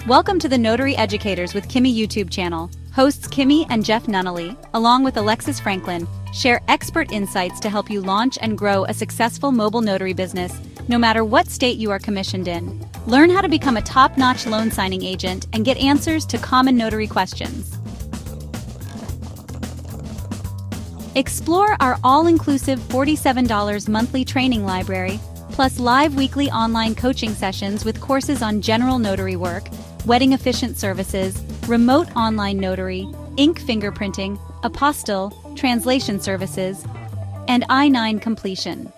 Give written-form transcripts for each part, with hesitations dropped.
Welcome to the Notary Educators with Kimmi YouTube channel. Hosts Kimmi and Jeff Nunnally, along with Alexis Franklin, share expert insights to help you launch and grow a successful mobile notary business, no matter what state you are commissioned in. Learn how to become a top-notch loan signing agent and get answers to common notary questions. Explore our all-inclusive $47 monthly training library, plus live weekly online coaching sessions with courses on general notary work, wedding efficient services, remote online notary, ink fingerprinting, apostille, translation services, and I-9 completion.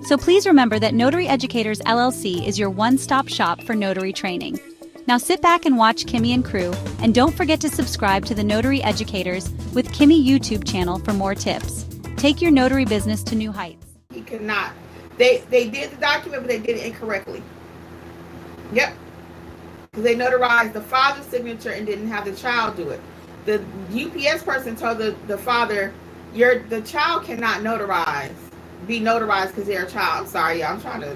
So please remember that Notary Educators LLC is your one-stop shop for notary training. Now sit back and watch Kimmi and crew, and don't forget to subscribe to the Notary Educators with Kimmi YouTube channel for more tips. Take your notary business to new heights. He could not. They did the document, but they did it incorrectly. Yep. Because they notarized the father's signature and didn't have the child do it. The UPS person told the father, the child cannot be notarized because they're a child. I'm sorry, y'all. I'm trying to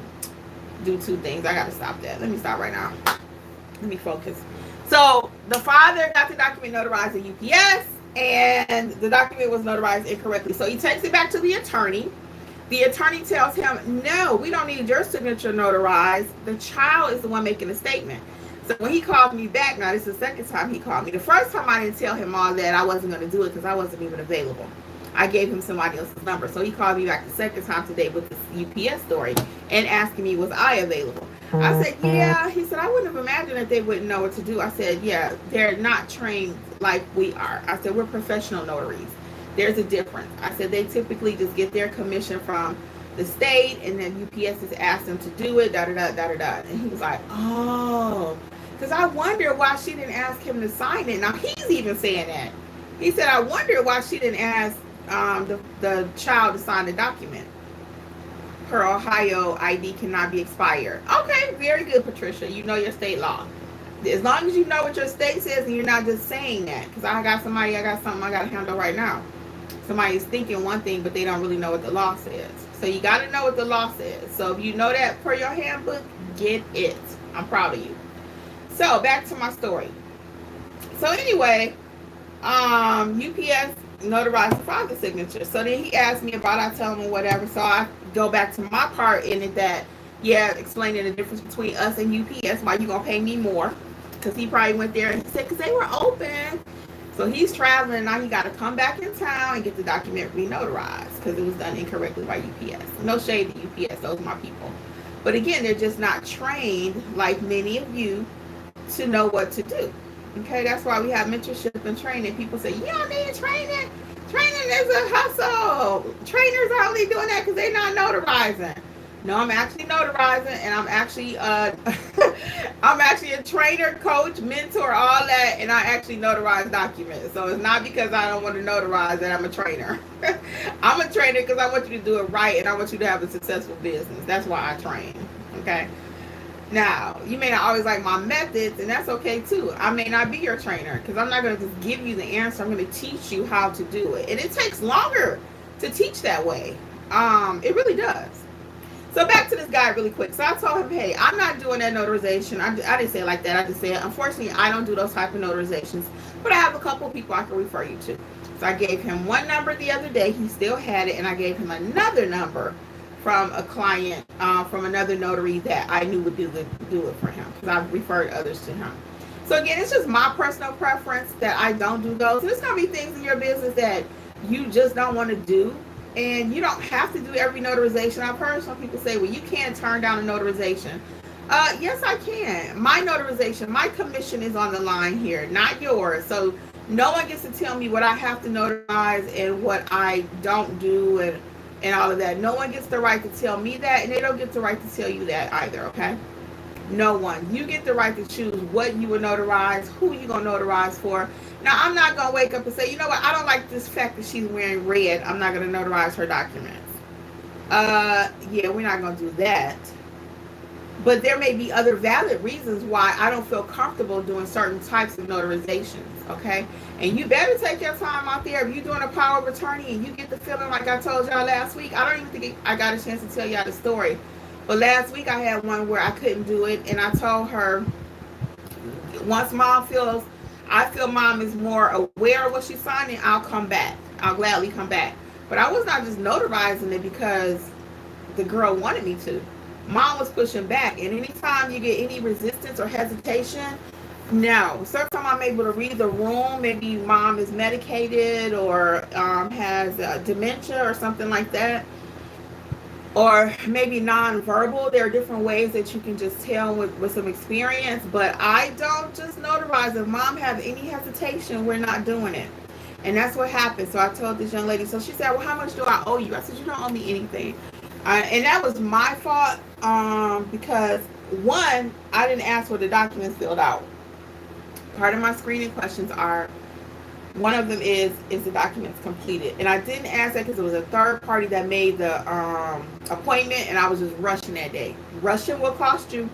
do two things. I got to stop that. Let me stop right now. Let me focus. So the father got the document notarized at UPS, and the document was notarized incorrectly. So he takes it back to the attorney. The attorney tells him, no, we don't need your signature notarized. The child is the one making the statement. So when he called me back, now this is the second time he called me. The first time I didn't tell him all that. I wasn't going to do it because I wasn't even available. I gave him somebody else's number. So he called me back the second time today with this UPS story and asking me, was I available? I said, yeah. He said, I wouldn't have imagined that they wouldn't know what to do. I said, yeah, they're not trained like we are. I said, we're professional notaries. There's a difference. I said, they typically just get their commission from the state, and then UPS has asked them to do it, da-da-da. And he was like, oh, because I wonder why she didn't ask him to sign it. Now, he's even saying that. He said, I wonder why she didn't ask the child to sign the document. Her Ohio ID cannot be expired. Okay, very good, Patricia. You know your state law. As long as you know what your state says and you're not just saying that. Because I got something I got to handle right now. Somebody is thinking one thing, but they don't really know what the law says. So you got to know what the law says. So if you know that per your handbook, get it. I'm proud of you. So back to my story. So anyway, UPS notarized the father's signature. So then he asked me about it. I tell him whatever. So I go back to my part in it that, yeah, explaining the difference between us and UPS, why you gonna pay me more. Because he probably went there and said, because they were open. So he's traveling, now he got to come back in town and get the document re-notarized because it was done incorrectly by UPS. No shade to UPS, those are my people. But again, they're just not trained like many of you to know what to do. Okay, that's why we have mentorship and training. People say, you don't need training. Training is a hustle. Trainers are only doing that because they're not notarizing. No, I'm actually notarizing, and I'm actually I'm actually a trainer, coach, mentor, all that, and I actually notarize documents. So it's not because I don't want to notarize that I'm a trainer. I'm a trainer because I want you to do it right, and I want you to have a successful business. That's why I train. Okay. Now, you may not always like my methods, and that's okay too. I may not be your trainer because I'm not going to just give you the answer. I'm going to teach you how to do it, and it takes longer to teach that way. It really does. So back to this guy really quick. So I told him, hey, I'm not doing that notarization. I didn't say it like that. I just said, unfortunately, I don't do those type of notarizations, but I have a couple of people I can refer you to. So I gave him one number the other day. He still had it, and I gave him another number from a client, from another notary that I knew would do it for him because I've referred others to him. So again, it's just my personal preference that I don't do those. There's going to be things in your business that you just don't want to do. And you don't have to do every notarization. I've heard some people say, well, you can't turn down a notarization. Yes, I can. My notarization, my commission is on the line here, not yours. So no one gets to tell me what I have to notarize and what I don't do and all of that. No one gets the right to tell me that, and they don't get the right to tell you that either, okay? No one. You get the right to choose what you will notarize, who you going to notarize for. Now, I'm not going to wake up and say, you know what, I don't like this fact that she's wearing red. I'm not going to notarize her documents. Yeah, we're not going to do that. But there may be other valid reasons why I don't feel comfortable doing certain types of notarizations, okay? And you better take your time out there. If you're doing a power of attorney and you get the feeling like I told y'all last week, I don't even think I got a chance to tell y'all the story. But last week I had one where I couldn't do it, and I told her, once I feel mom is more aware of what she's signing, I'll come back. I'll gladly come back. But I was not just notarizing it because the girl wanted me to. Mom was pushing back, and anytime you get any resistance or hesitation, no. Sometimes I'm able to read the room. Maybe mom is medicated or has dementia or something like that, or maybe non-verbal. There are different ways that you can just tell with some experience, but I don't just notarize. If mom has any hesitation, we're not doing it. And that's what happened. So I told this young lady, so she said, well, how much do I owe you? I said, you don't owe me anything. And that was my fault, because one, I didn't ask for the documents filled out. Part of my screening questions are, one of them is the documents completed? And I didn't ask that because it was a third party that made the appointment, and I was just rushing that day. Rushing will cost you.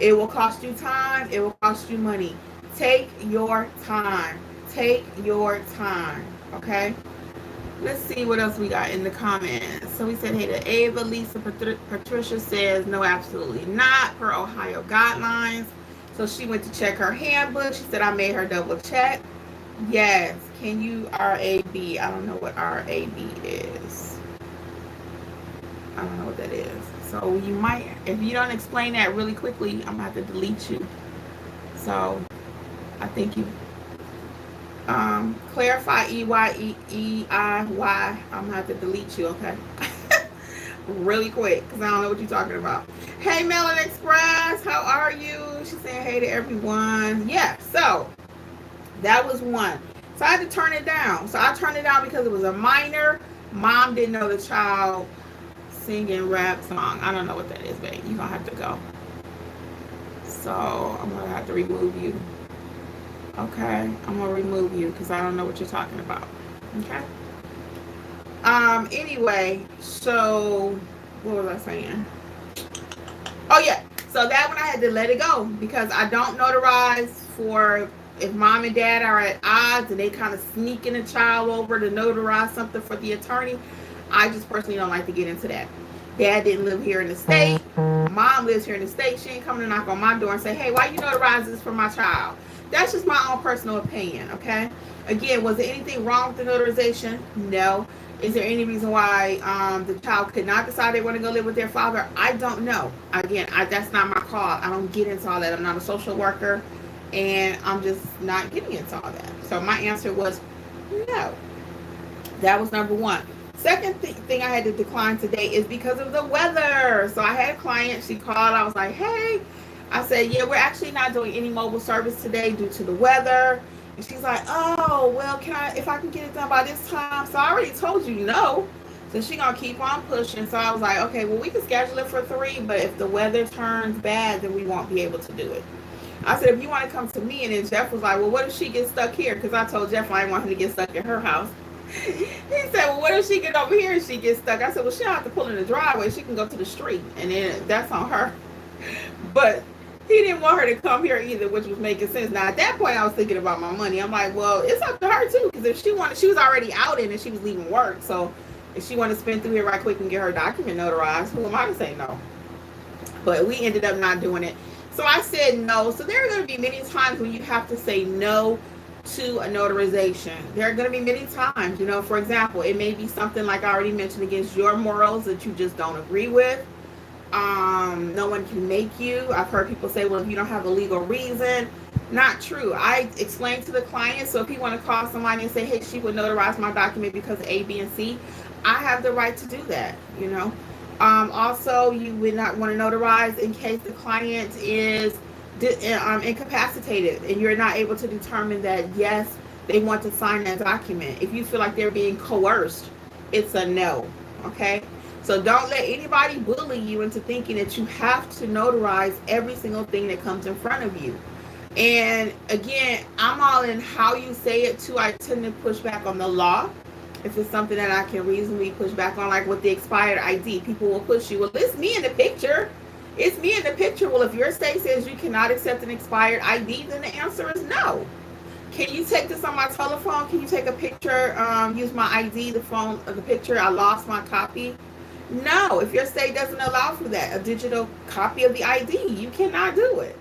It will cost you time. It will cost you money. Take your time. Take your time. Okay? Let's see what else we got in the comments. So we said, hey to Ava. Lisa Patricia says, no, absolutely not, per Ohio guidelines. So she went to check her handbook. She said, I made her double check. Yes. Can you RAB? I don't know what RAB is. I don't know what that is. So you might, if you don't explain that really quickly, I'm going to have to delete you. So I think you clarify EYEEIY. I'm going to have to delete you, okay? Really quick, because I don't know what you're talking about. Hey, Melon Express, how are you? She's saying hey to everyone. Yeah, so that was one. So I had to turn it down. So I turned it down because it was a minor. Mom didn't know the child singing rap song. I don't know what that is, babe. You're going to have to go. So I'm going to have to remove you. Okay? I'm going to remove you because I don't know what you're talking about. Okay? Anyway, so what was I saying? Oh yeah, so that one I had to let it go because I don't notarize for if mom and dad are at odds and they kind of sneaking a child over to notarize something for the attorney. I just personally don't like to get into that. Dad didn't live here in the state. Mom lives here in the state. She ain't coming to knock on my door and say, hey, why you notarize this for my child? That's just my own personal opinion, okay? Again, was there anything wrong with the notarization? No. Is there any reason why the child could not decide they want to go live with their father? I don't know. Again, that's not my call. I don't get into all that. I'm not a social worker, and I'm just not getting into all that. So my answer was no. That was number one. Second thing I had to decline today is because of the weather. So I had a client. She called. I was like, hey. I said, yeah, we're actually not doing any mobile service today due to the weather. And she's like, oh, well, if I can get it done by this time? So I already told you no. So she's going to keep on pushing. So I was like, okay, well, we can schedule it for 3, but if the weather turns bad, then we won't be able to do it. I said, if you want to come to me, and then Jeff was like, well, what if she gets stuck here? Because I told Jeff I didn't want her to get stuck in her house. He said, well, what if she get over here and she gets stuck? I said, well, she don't have to pull in the driveway. She can go to the street, and then that's on her. But he didn't want her to come here either, which was making sense. Now, at that point, I was thinking about my money. I'm like, well, it's up to her, too, because if she was already out in and she was leaving work. So if she wanted to spin through here right quick and get her document notarized, who am I to say no? But we ended up not doing it. So I said no. So there are going to be many times when you have to say no to a notarization. There are going to be many times, for example, it may be something like I already mentioned against your morals that you just don't agree with. No one can make you. I've heard people say, well, if you don't have a legal reason. Not true. I explained to the client, so if you want to call somebody and say, hey, she would notarize my document because of A, B, and C, I have the right to do that, Also, you would not want to notarize in case the client is incapacitated and you're not able to determine that, yes, they want to sign that document. If you feel like they're being coerced, it's a no, okay? So don't let anybody bully you into thinking that you have to notarize every single thing that comes in front of you. And again, I'm all in how you say it too. I tend to push back on the law. If it's something that I can reasonably push back on, like with the expired ID, people will push you. Well, it's me in the picture. It's me in the picture. Well, if your state says you cannot accept an expired ID, then the answer is no. Can you take this on my telephone? Can you take a picture, use my ID, the phone, the picture? I lost my copy. No, if your state doesn't allow for that, a digital copy of the ID, you cannot do it.